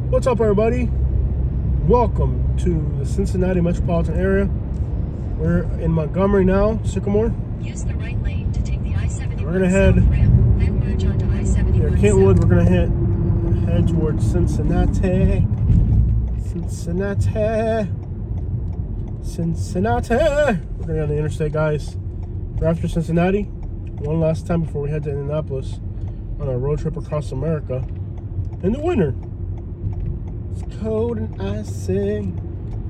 What's up, everybody? Welcome to the Cincinnati metropolitan area. We're in Montgomery now, Sycamore. Use the right lane to take the I-71 We're gonna head ramp, then merge onto I-71 near Kentwood. We're gonna head towards Cincinnati. We're gonna be on the interstate, guys. We're after Cincinnati one last time before we head to Indianapolis on our road trip across America in the winter. It's cold and icy.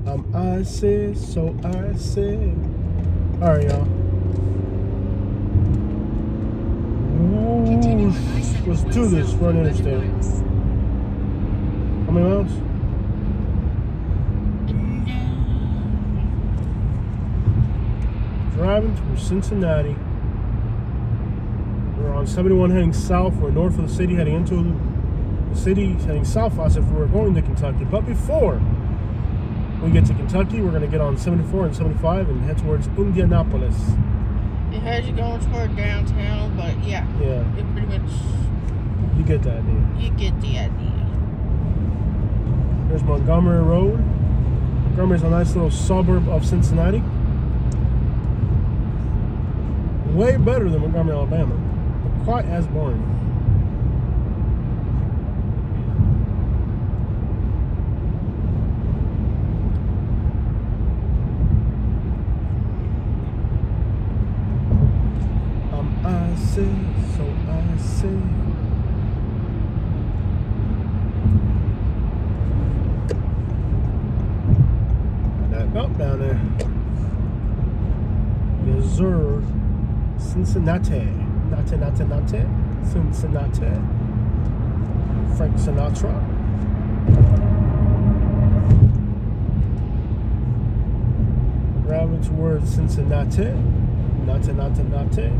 I'm icy, so icy. All right, y'all. Let's do this. We're on the interstate. How many miles? Driving through Cincinnati. We're on 71 heading south. We're north of the city heading into the city, heading south as if we were going to Kentucky. But before we get to Kentucky, we're going to get on 74 and 75 and head towards Indianapolis. It has you going toward downtown, but yeah. Yeah. It pretty much... You get the idea. You get the idea. There's Montgomery Road. Montgomery's a nice little suburb of Cincinnati. Way better than Montgomery, Alabama, but quite as boring. Icy, so icy. That belt down there. Yes, sir. Cincinnati. Cincinnati. Frank Sinatra. Driving towards Cincinnati. Nati.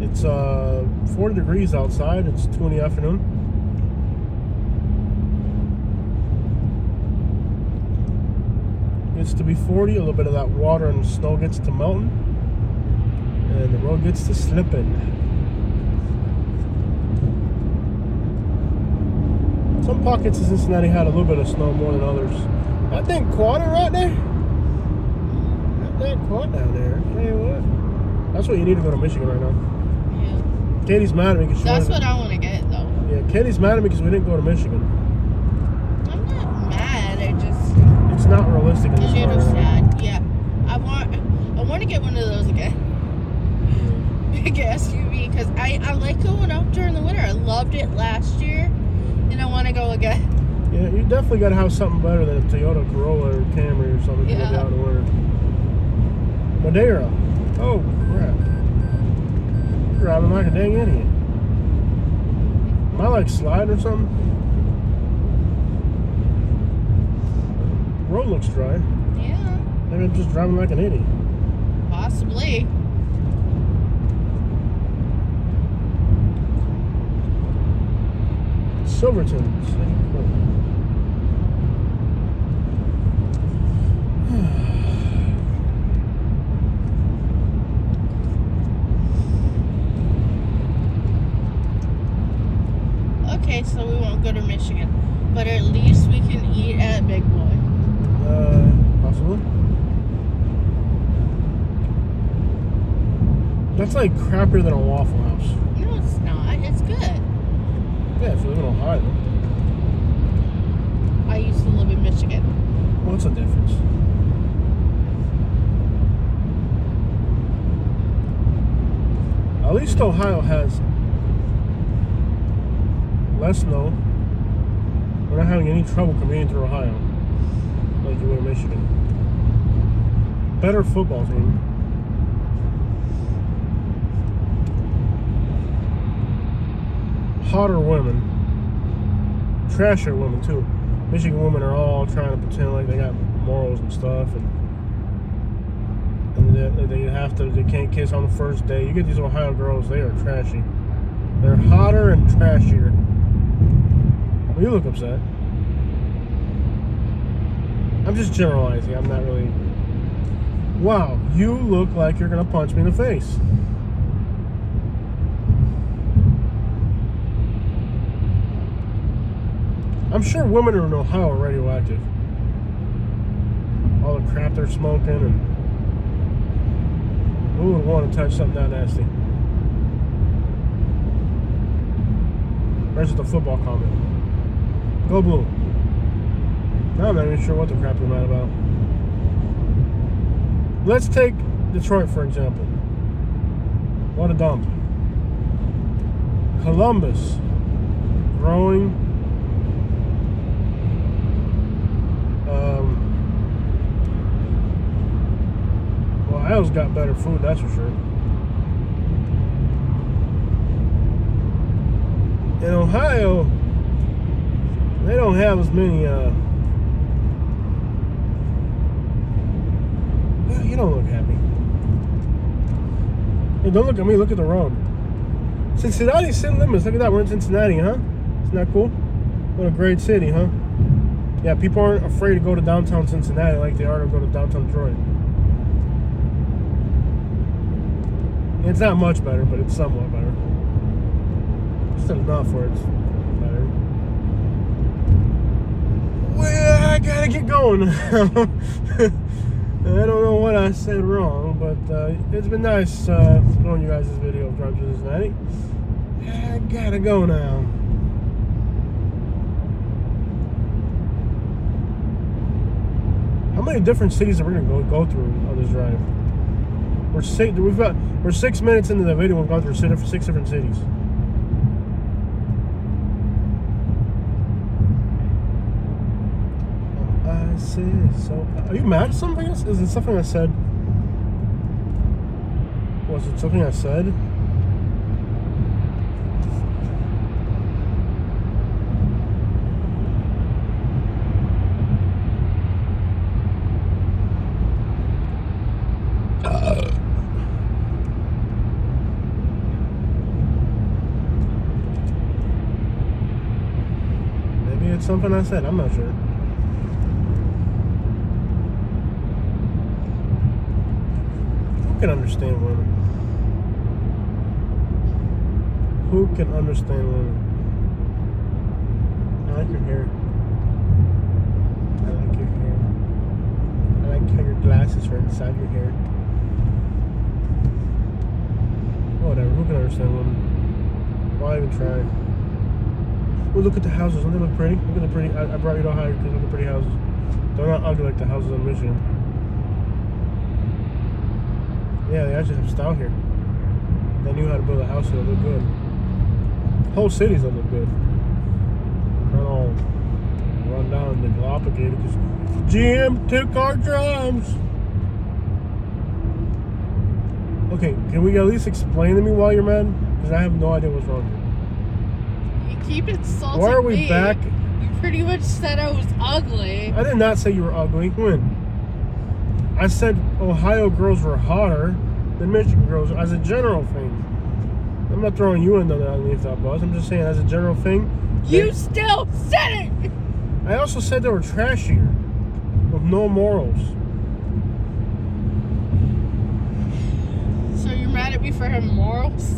It's 40 degrees outside. It's 2 in the afternoon. Gets to be 40. A little bit of that water and snow gets to melting, and the road gets to slipping. Some pockets of Cincinnati had a little bit of snow more than others. That thing quarter right there. That thing quarter down there. I tell you what. That's what you need to go to Michigan right now. Yeah. Katie's mad at me because she That's what I want to get, though. Yeah, Katie's mad at me because we didn't go to Michigan. I'm not mad. I just... It's not realistic in A this little car. sad. Yeah. I want to get one of those again. Big SUV, because I like going out during the winter. I loved it last year, and I want to go again. Yeah, you definitely got to have something better than a Toyota Corolla or Camry or something to get out of the winter. Madeira. Oh, crap. You're driving like a dang idiot. Am I like sliding or something? The road looks dry. Yeah. Maybe I'm just driving like an idiot. Possibly. Silverton. Okay, so we won't go to Michigan, but at least we can eat at Big Boy. Possibly. That's like crappier than a Waffle House. No, it's not. It's good. Yeah, if you live in Ohio. I used to live in Michigan. What's the difference? At least Ohio has less snow. We're not having any trouble commuting through Ohio like you would in Michigan. Better football team. Hotter women. Trashier women too. Michigan women are all trying to pretend like they got morals and stuff, and they can't kiss on the first day. You get these Ohio girls, they are trashy. They're hotter and trashier. Well, you look upset. I'm just generalizing. I'm not really... Wow, you look like you're going to punch me in the face. I'm sure women in Ohio are radioactive. All the crap they're smoking, and who would want to touch something that nasty? There's the football comment. Go blue. Now I'm not even sure what the crap they're mad about. Let's take Detroit, for example. What a dump. Columbus. Growing. Ohio's got better food, that's for sure. In Ohio, they don't have as many, well, you don't look happy. Hey, don't look at me, look at the road. Cincinnati's city limits, look at that, we're in Cincinnati, huh? Isn't that cool? What a great city, huh? Yeah, people aren't afraid to go to downtown Cincinnati like they are to go to downtown Detroit. It's not much better, but it's somewhat better. Just enough where it's better. Well, I gotta get going now. I don't know what I said wrong, but it's been nice showing you guys this video of Drive to Cincinnati. I gotta go now. How many different cities are we gonna go through on this drive? We're 6 minutes into the video. We've gone through 6 different cities. I said so. Are you mad at something? Is it something I said? Was it something I said? It's something I said, I'm not sure. Who can understand women? Who can understand women? I like your hair. I like your hair. I like how your glasses are inside your hair. Whatever, who can understand women? Why even try? Oh, look at the houses. Don't they look pretty? Look at the pretty. I brought you to Ohio because look at pretty houses. They're not ugly like the houses in Michigan. Yeah, they actually have style here. They knew how to build a house that looked good. Whole cities that look good. Not all run down and dilapidated because GM took our drums. Okay, can we at least explain to me why you're mad? Because I have no idea what's wrong here. Keep insulting Why are we me. back? You pretty much said I was ugly. I did not say you were ugly. When? I said Ohio girls were hotter than Michigan girls as a general thing. I'm not throwing you underneath that bus. I'm just saying as a general thing. You still said it! I also said they were trashier. With no morals. So you're mad at me for having morals?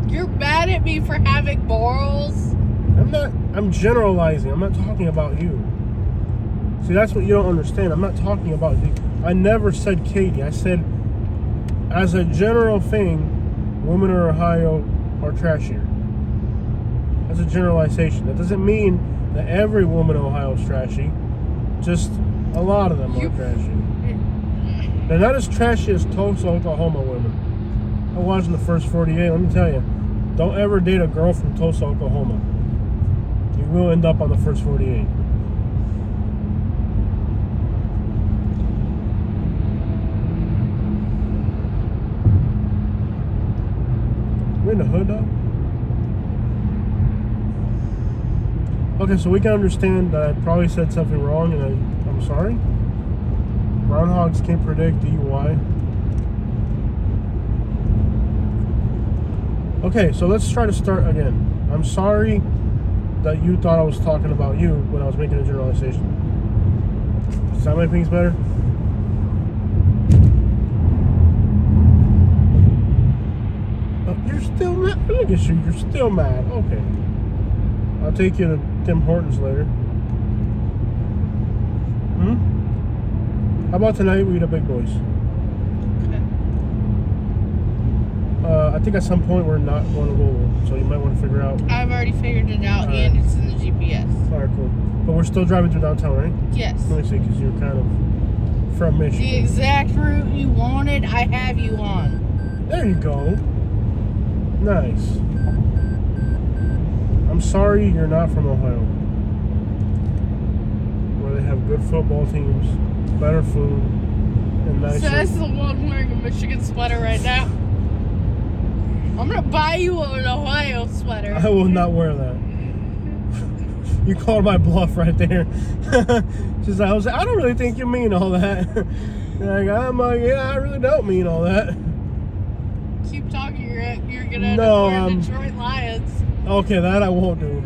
You're mad at me for having morals? I'm generalizing. I'm not talking about you. See, that's what you don't understand. I'm not talking about you. I never said Katie. I said, as a general thing, women in Ohio are trashier. That's a generalization. That doesn't mean that every woman in Ohio is trashy. Just a lot of them are trashy. They're not as trashy as Tulsa, Oklahoma women. I watched in the first 48. Let me tell you. Don't ever date a girl from Tulsa, Oklahoma. You will end up on the first 48. We're in the hood, though? Okay, so we can understand that I probably said something wrong, and I'm sorry. Groundhogs can't predict DUI. Okay, so let's try to start again. I'm sorry that you thought I was talking about you when I was making a generalization. Does that make things better? Oh, you're still mad? Look at you, you're still mad. Okay. I'll take you to Tim Hortons later. How about tonight we eat at Big Boys? Okay. I think at some point we're not going to Louisville, so you might want to figure out. I've already figured it out, All and right. it's in the GPS. Alright, cool. But we're still driving through downtown, right? Yes. Let me see, because you're kind of from Michigan. The exact route you wanted, I have you on. There you go. Nice. I'm sorry you're not from Ohio, where they have good football teams, better food, and nicer. Says the one wearing a Michigan sweater right now. I'm gonna buy you an Ohio sweater. I will not wear that. You called my bluff right there. She's like, I don't really think you mean all that. I'm like, yeah, I really don't mean all that. Keep talking, you're gonna end No, up wearing Detroit Lions. Okay, that I won't do.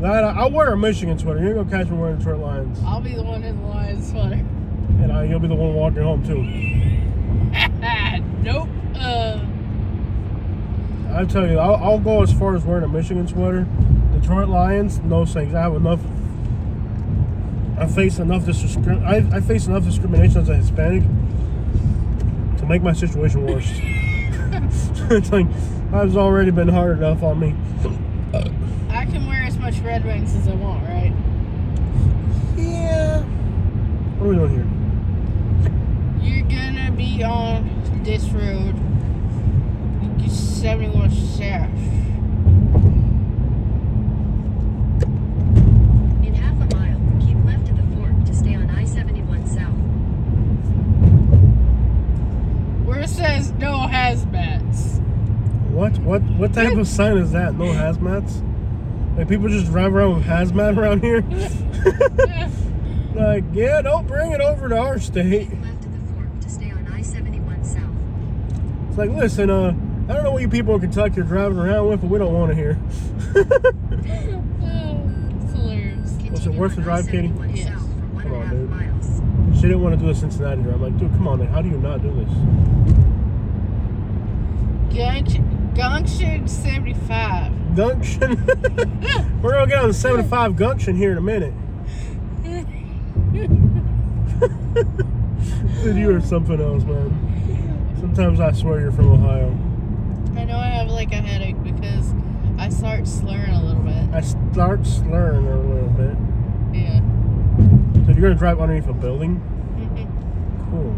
I'll wear a Michigan sweater. You're gonna catch me wearing Detroit Lions. I'll be the one in the Lions sweater. And you'll be the one walking home too. Nope. I tell you, I'll go as far as wearing a Michigan sweater. Detroit Lions, no thanks. I have enough. I face enough discrimination as a Hispanic to make my situation worse. It's like I've already been hard enough on me. I can wear as much Red Wings as I want, right? Yeah. What are we doing here? You're gonna be on this road. 71 South. In half a mile, keep left at the fork to stay on I-71 South. Where it says no hazmats. What type of sign is that? No hazmats? Like people just drive around with hazmat around here? Like, yeah, don't bring it over to our state. Keep left at the fork to stay on I-71 South. It's like, listen, I don't know what you people in Kentucky are driving around with, but we don't want to hear. It's hilarious. Was it worth the drive, Katie? I-71 Yes. South for Come on, 1.5 dude. miles. She didn't want to do the Cincinnati drive. I'm like, dude, come on, man. How do you not do this? Gunction 75. Gunction. We're going to get on the 75 Gunction here in a minute. Dude, you are something else, man. Sometimes I swear you're from Ohio. I know I have like a headache because I start slurring a little bit. I start slurring a little bit. Yeah. So you're going to drive underneath a building? Cool.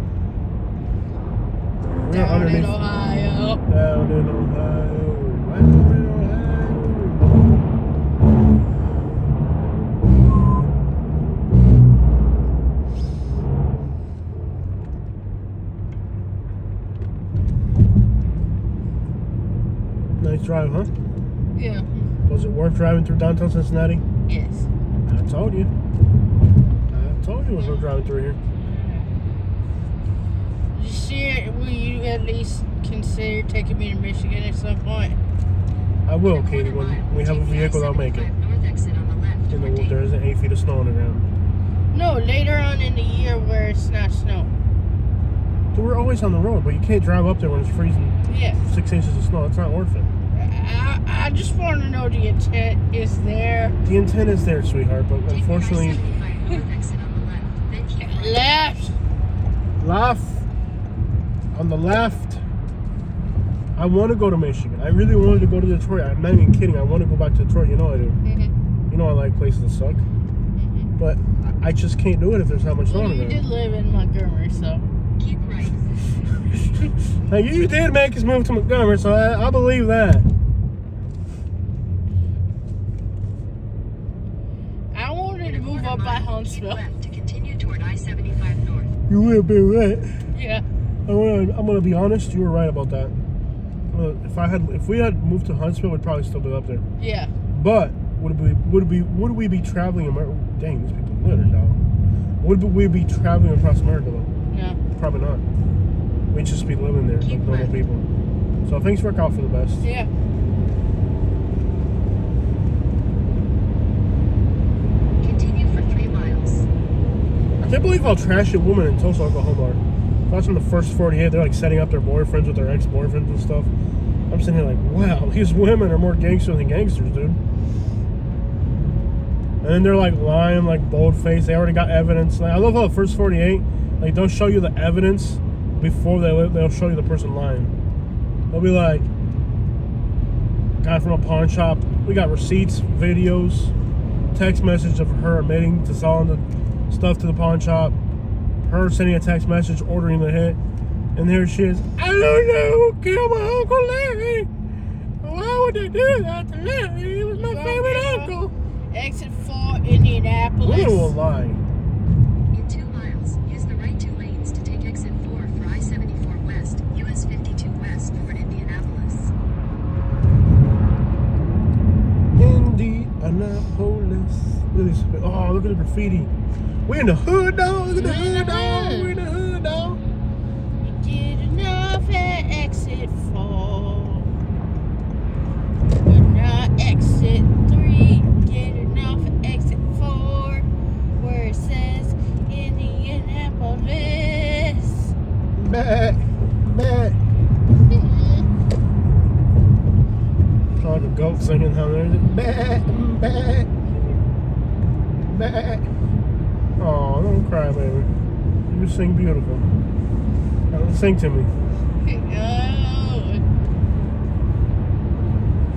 We're Down underneath. in Ohio. Down in Ohio. Down in Ohio. Nice drive, huh? Yeah. Was it worth driving through downtown Cincinnati? Yes. I told you. I told you it was worth driving through here. Will you at least consider taking me to Michigan at some point? I will, Katie, when we have a vehicle that'll make it. North exit on the left. And there isn't 8 feet of snow on the ground. No, later on in the year where it's not snow. Dude, we're always on the road, but you can't drive up there when it's freezing Yeah. 6 inches of snow. It's not worth it. I just want to know the intent is there. The intent is there, sweetheart, but Take the unfortunately, I-75 north exit on the left. Then keep right. Left. left. On the left. I want to go to Michigan. I really wanted to go to Detroit. I'm not even kidding. I want to go back to Detroit. You know I do. You know I like places that suck. But I just can't do it if there's not much snow Well, on you there. did live in Montgomery, so. Keep right. Now, you did make us move to Montgomery, so I believe that. I wanted to move up by Huntsville. Keep left to continue toward I-75 north. You would have been right. Yeah. I'm gonna be honest. You were right about that. If we had moved to Huntsville, we'd probably still be up there. Yeah. But would we be traveling? Dang, these people litter now. Would we be traveling across America though? No. Probably not. We'd just be living there like normal people. So things work out for the best. Yeah. Continue for 3 miles. I can't believe how trashy women in Tulsa, Oklahoma are. Watching the first 48, they're like setting up their boyfriends with their ex-boyfriends and stuff. I'm sitting here like, wow, these women are more gangster than gangsters, dude. And then they're like lying, like bold faced. They already got evidence. Like, I love how the first 48, like, they'll show you the evidence before they'll show you the person lying. They'll be like, guy from a pawn shop. We got receipts, videos, text message of her admitting to selling the stuff to the pawn shop. Her sending a text message ordering the hit. And there she is. I don't know who killed my Uncle Larry. Why would they do that to Larry? He was my favorite uncle. Exit 4, Indianapolis. Who will lie? In 2 miles, use the right 2 lanes to take exit 4 for I-74 West, US 52 West toward Indianapolis. Indianapolis. Look at this. Oh, look at the graffiti. We in the hood, dog. Look at the hood, dog. We in the hood, dog. You get enough at exit 4. But not exit 3. Get enough at exit 4. Where it says Indianapolis. Back. Sound like a goat singing down there. Back. Oh, don't cry, baby. You sing beautiful. Now, sing to me.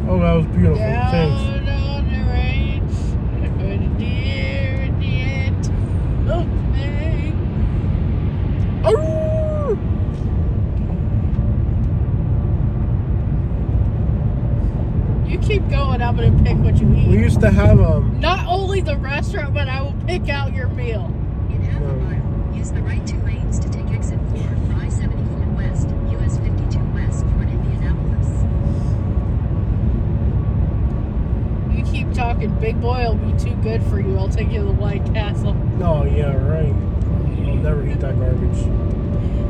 Oh, that was beautiful. Thanks. Down on the range, I heard a deer in the end. Okay. Oh! You keep going, I'm gonna pick what you We eat. used to have Not only the restaurant, but I will pick out your meal. In half a mile, use the right 2 lanes to take exit 4 for I-74 West, US 52 West toward Indianapolis. You keep talking, big boy will be too good for you. I'll take you to the White Castle. Oh yeah, right. I'll never eat that garbage.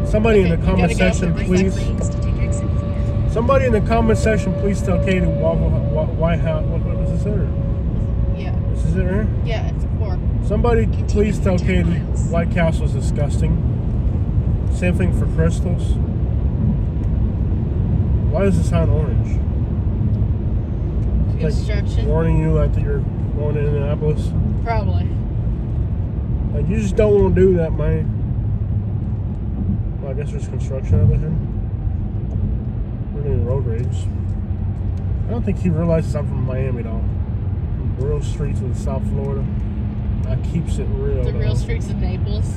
Somebody in the comment section, Right 2 please. lanes to take exit 4. Somebody in the comment section, please tell Katie White House. What is this here? Yeah. This is it here? Yeah, it's a 4. Somebody please tell Katie White Castle is disgusting. Same thing for crystals. Why does it sound orange? It's like Construction. warning you that you're going to Indianapolis. Probably. Like, you just don't want to do that, man. Well, I guess there's construction over here. We're doing road rage. I don't think he realizes I'm from Miami, though. Real streets in South Florida. That keeps it real. The real though. streets of Naples.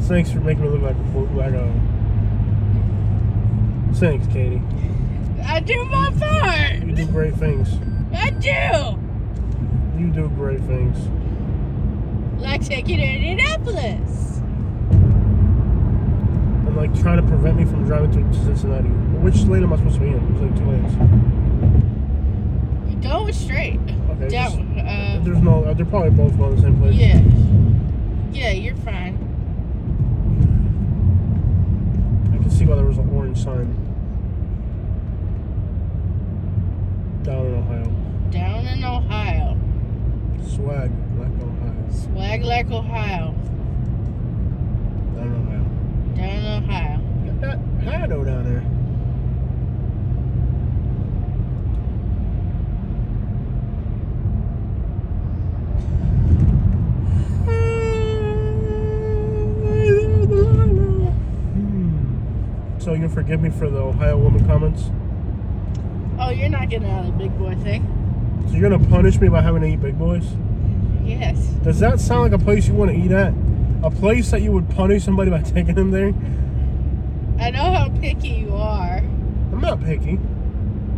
Thanks for making me look like a. Thanks, Katie. I do my part. You do great things. I do. You do great things. Like taking to Indianapolis. And like trying to prevent me from driving through Cincinnati. Which lane am I supposed to be in? There's like 2 lanes. You're going straight. Okay. Down. There's no. They're probably both going to the same place. Yeah. Yeah, you're fine. I can see why there was an orange sign. Down in Ohio. Down in Ohio. Swag, like Ohio. Swag like Ohio. Down in Ohio. Down in Ohio. Got that Hado down there. So you forgive me for the Ohio woman comments? Oh, you're not getting out of the big boy thing. So you're gonna punish me by having to eat Big Boys? Yes. Does that sound like a place you want to eat at? A place that you would punish somebody by taking them there? I know how picky you are. I'm not picky.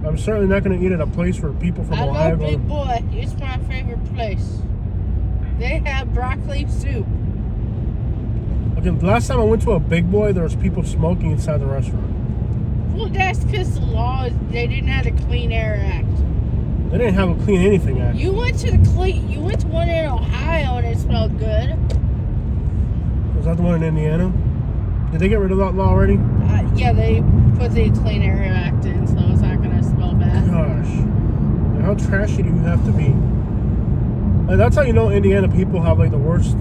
I'm certainly not gonna eat at a place where people from I Ohio love go. Big Boy. It's my favorite place. They have broccoli soup. Okay, the last time I went to a Big Boy, there was people smoking inside the restaurant. Well, that's because the law is they didn't have the Clean Air Act. They didn't have a Clean Anything Act. You went to one in Ohio and it smelled good. Was that the one in Indiana? Did they get rid of that law already? Yeah, they put the Clean Air Act in, so it's not gonna smell bad. Gosh. How trashy do you have to be? Like, that's how you know Indiana people have like the worst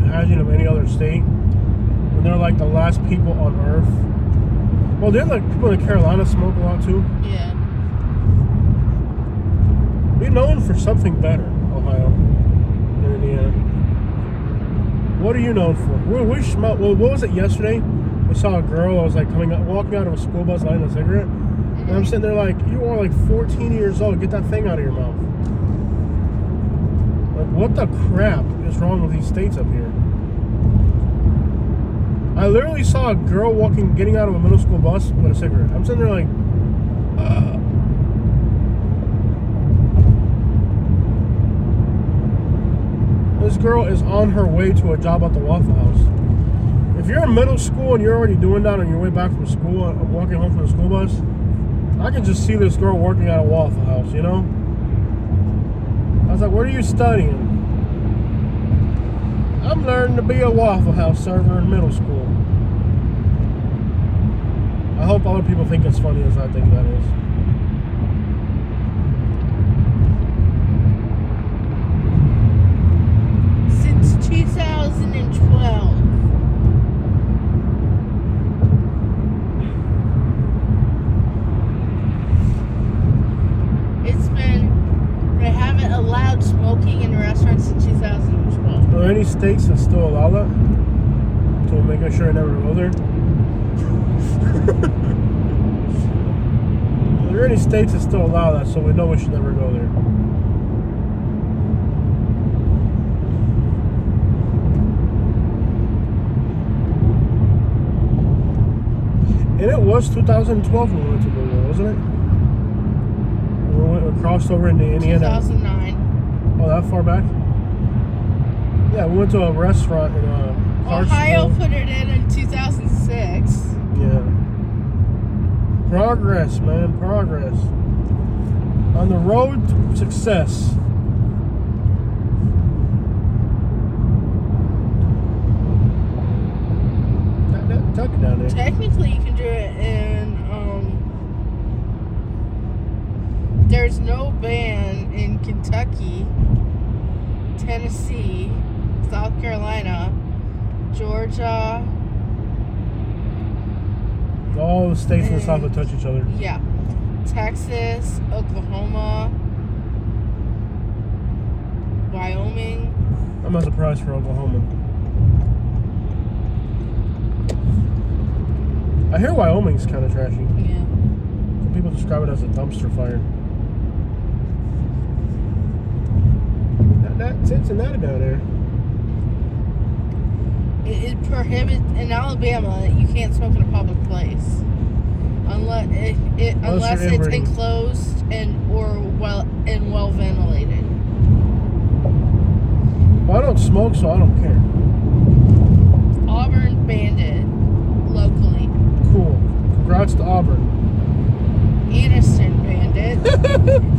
hygiene of any other state. When they're like the last people on earth. Well, they're like people in Carolina smoke a lot too. Yeah. We're known for something better, Ohio and Indiana. What are you known for? What was it yesterday? We saw a girl that was like walking out of a school bus lighting a cigarette. And I'm sitting there like, you are like 14 years old. Get that thing out of your mouth. Like, what the crap is wrong with these states up here? I literally saw a girl getting out of a middle school bus with a cigarette. I'm sitting there like, this girl is on her way to a job at the Waffle House. If you're in middle school and you're already doing that on your way back from school, walking home from the school bus, I can just see this girl working at a Waffle House, you know? I was like, what are you studying? I'm learning to be a Waffle House server in middle school. I hope other people think it's funny as I think that is. Since 2012. They haven't allowed smoking in restaurants since 2012. Are there any states that still allow that? So making sure I never go there? Are there any states that still allow that so we know we should never go there? And it was 2012 when we went to Louisville, wasn't it? We crossed over into Indiana. 2009. Oh, that far back? Yeah, we went to a restaurant in Ohio put it in 2006. Yeah. Progress, man, progress. On the road to success. Tuck it down there. Technically, you can do it in, there's no ban in Kentucky, Tennessee, South Carolina, Georgia. All the states in the South that touch each other. Yeah. Texas, Oklahoma, Wyoming. I'm not surprised for Oklahoma. I hear Wyoming's kind of trashy. Yeah. Some people describe it as a dumpster fire. That's Cincinnati down there. It prohibits in Alabama. You can't smoke in a public place unless it's enclosed and well ventilated. Well, I don't smoke, so I don't care. Auburn banned it locally. Cool. Congrats to Auburn. Anderson banned it.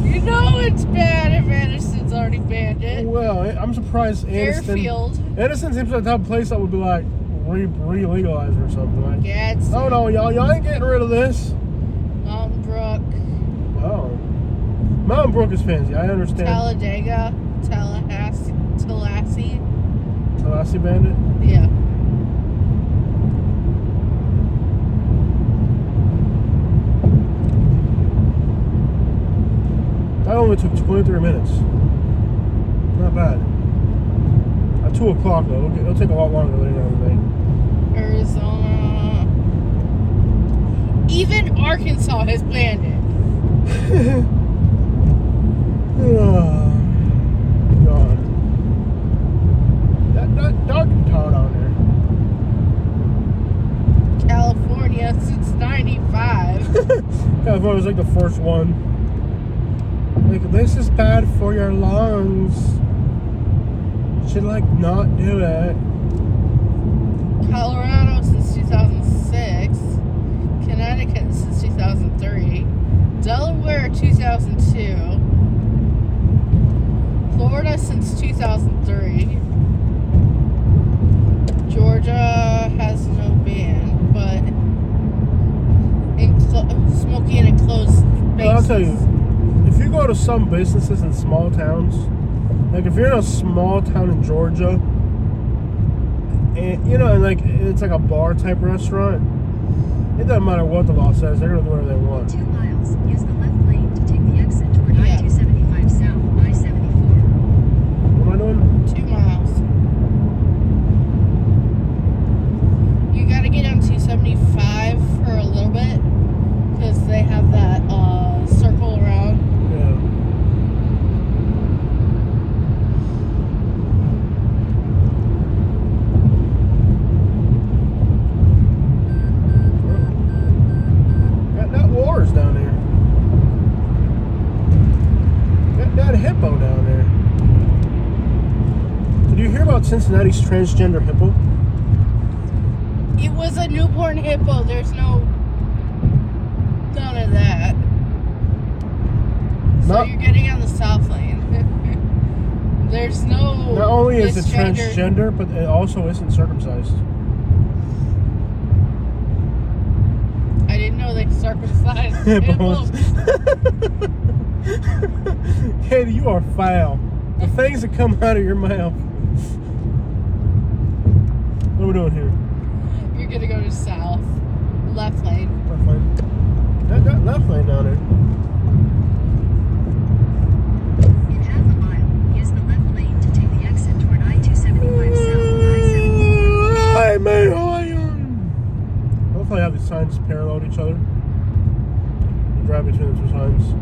You know it's bad if Anderson's already banned it. Well, I'm surprised Fairfield. Anderson seems like the type of place that would be like re-legalized or something. Like, Gadsden. oh no, y'all ain't getting rid of this. Mountain Brook. Oh. Mountain Brook is fancy, I understand. Talladega. Tallahassee banned it? Yeah. That only took 23 minutes. Not bad. At 2 o'clock though, it'll take a lot longer later on the day. Arizona. Even Arkansas has banned it. Oh, God. That Arkansas down there. California since 95. California was like the first one. Like, this is bad for your lungs. You should like not do it. Colorado since 2006. Connecticut since 2003. Delaware 2002. Florida since 2003. Georgia has no ban, but smoking in enclosed spaces. Well, I'll tell you, if you go to some businesses in small towns, like if you're in a small town in Georgia, and you know, and like it's like a bar type restaurant, it doesn't matter what the law says; they're gonna do whatever they want. 2 miles, use the left lane to take the exit toward I-275 south. 2 miles. You gotta get on 275 for a little bit because they have that circle around. Yeah. Got that wars down there. Got that hippo down there. Did you hear about Cincinnati's transgender hippo? It was a newborn hippo. There's none of that. So you're getting on the south lane. There's no. Not only is it transgender, but it also isn't circumcised. I didn't know they circumcised hippos. Katie, you are foul. The things that come out of your mouth. What are we doing here? You're gonna go to south. Left lane. Left lane. That left lane down there. In half a mile, use the left lane to take the exit toward I-275 south, I-74. Hi, man. I love how you have the signs parallel to each other. You drive between the two signs.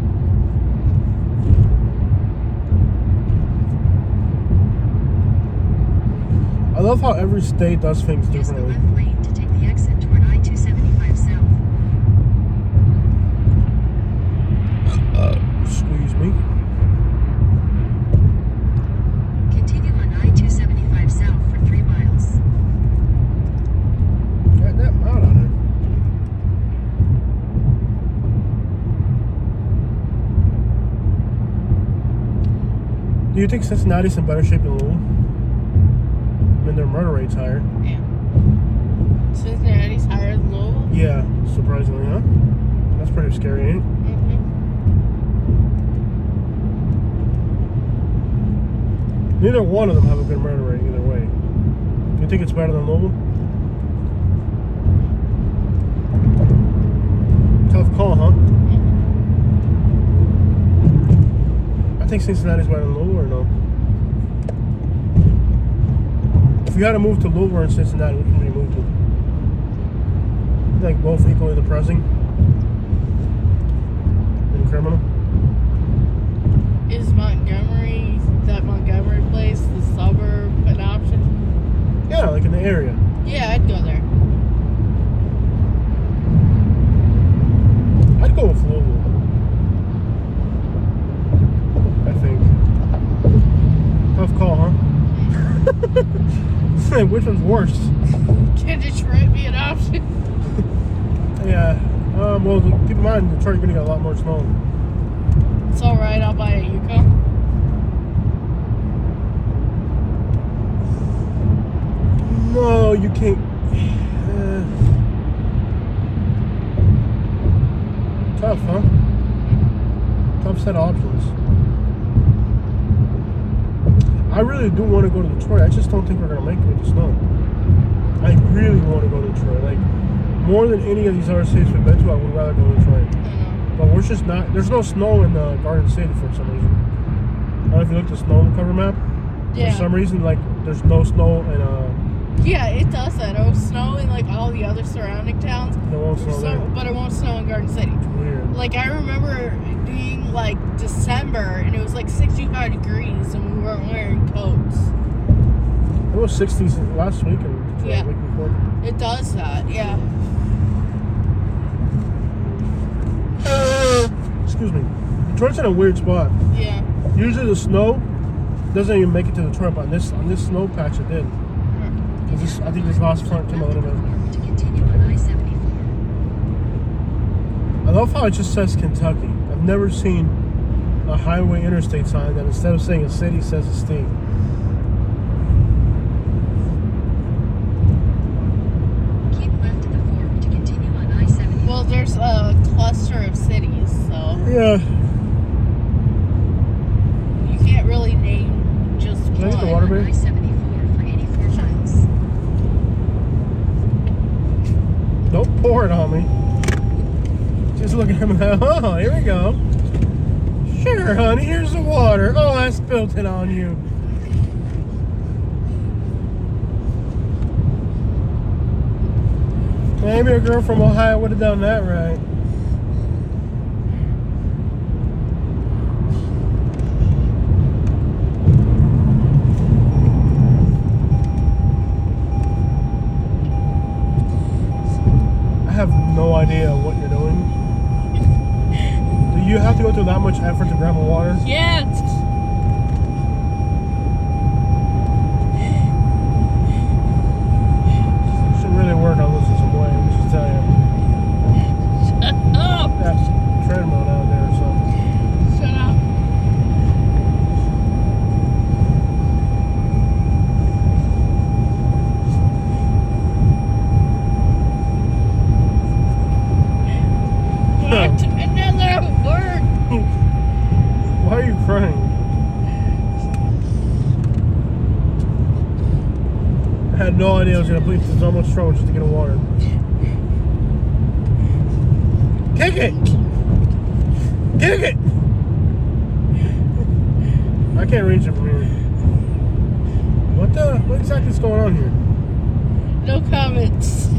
I love how every state does things Use the differently. left lane to take the exit toward I-275 south. Excuse me. Continue on I-275 south for 3 miles. Got that out on it. Do you think Cincinnati's in better shape than Louisville? I mean, their murder rate's higher. Yeah. Cincinnati's higher than Louisville? Yeah, surprisingly, huh? That's pretty scary, ain't it? Mm-hmm. Neither one of them have a good murder rate either way. Do you think it's better than Louisville? Tough call, huh? I think Cincinnati's better than Louisville, or no? If you had to move to Louisville or Cincinnati, which one would you move to? Like both equally depressing and criminal. Is Montgomery, that Montgomery place, the suburb, an option? Yeah, like in the area. Yeah, I'd go there. I'd go with Louisville. I think. Tough call, huh? Which one's worse? Can Detroit be an option? Yeah. Well, keep in mind, Detroit's gonna get a lot more snow. It's alright, I'll buy a Yukon. No, you can't. Tough, huh? Tough set of options. I really do want to go to Detroit. I just don't think we're gonna make it with the snow. I really want to go to Detroit. Like, more than any of these other cities we've been to, I would rather go to Detroit. But we're just not. There's no snow in Garden City for some reason. I don't know if you looked at the snow cover map. Yeah. For some reason, like, there's no snow in Yeah, it does that. It'll snow in like all the other surrounding towns. It won't snow there. But it won't snow in Garden City. It's weird. Like, I remember it being like December and it was like 65 degrees and we weren't wearing coats. It was 60s last week and Yeah. the week before. It does that, yeah. Excuse me. Detroit's in a weird spot. Yeah. Usually the snow doesn't even make it to Detroit, but on this snow patch it did. I think this last front came a little bit. To continue on I-74. I love how it just says Kentucky. I've never seen a highway interstate sign that instead of saying a city says a state. Keep left at the fork to continue on I-74. Well, there's a cluster of cities, so Yeah. you can't really name just Can I get the one. water, babe? I-74 for 84 miles. Don't pour it on me. Just look at him and oh, here we go. Sure, honey, here's the water. Oh, I spilled it on you. Maybe a girl from Ohio would have done that right. I have no idea what you're doing. Do you have to go through that much effort to grab a water? Yes. Really work on losing some weight, let me just tell you. Shut up. That treadmill down there or something. Shut up. What? Another word. Why are you crying? I had no idea I was going to bleed through so much trouble just to get a water. Kick it! Kick it! I can't reach it from here. What exactly is going on here? No comments.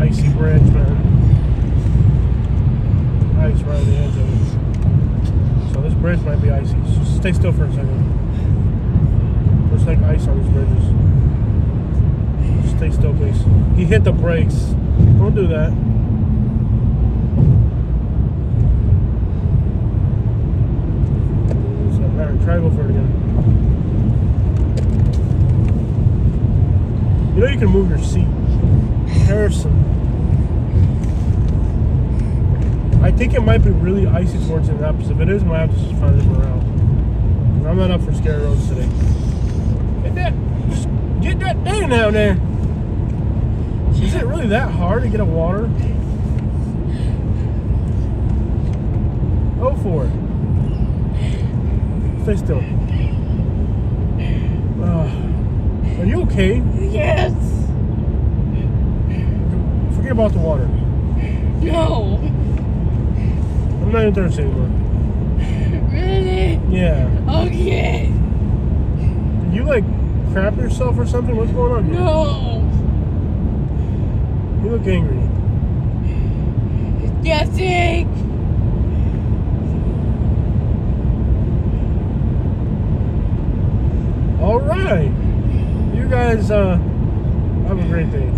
Icy bridge, man. Ice around the edge of it. So this bridge might be icy. Just stay still for a second. Looks like ice on these bridges. Just stay still, please. He hit the brakes. Don't do that. So, alright, try to go for it again. You know you can move your seat. Harrison. I think it might be really icy towards the Indianapolis. If it is, I might have to just find a different route. I'm not up for scary roads today. Just get that thing down there. Is it really that hard to get a water? Go for it. Stay still. Are you okay? Yes. Forget about the water. No. I'm not interested anymore. Really? Yeah. Okay. Did you like crap yourself or something? What's going on here? No. You look angry. Guessing. All right. You guys have a great day.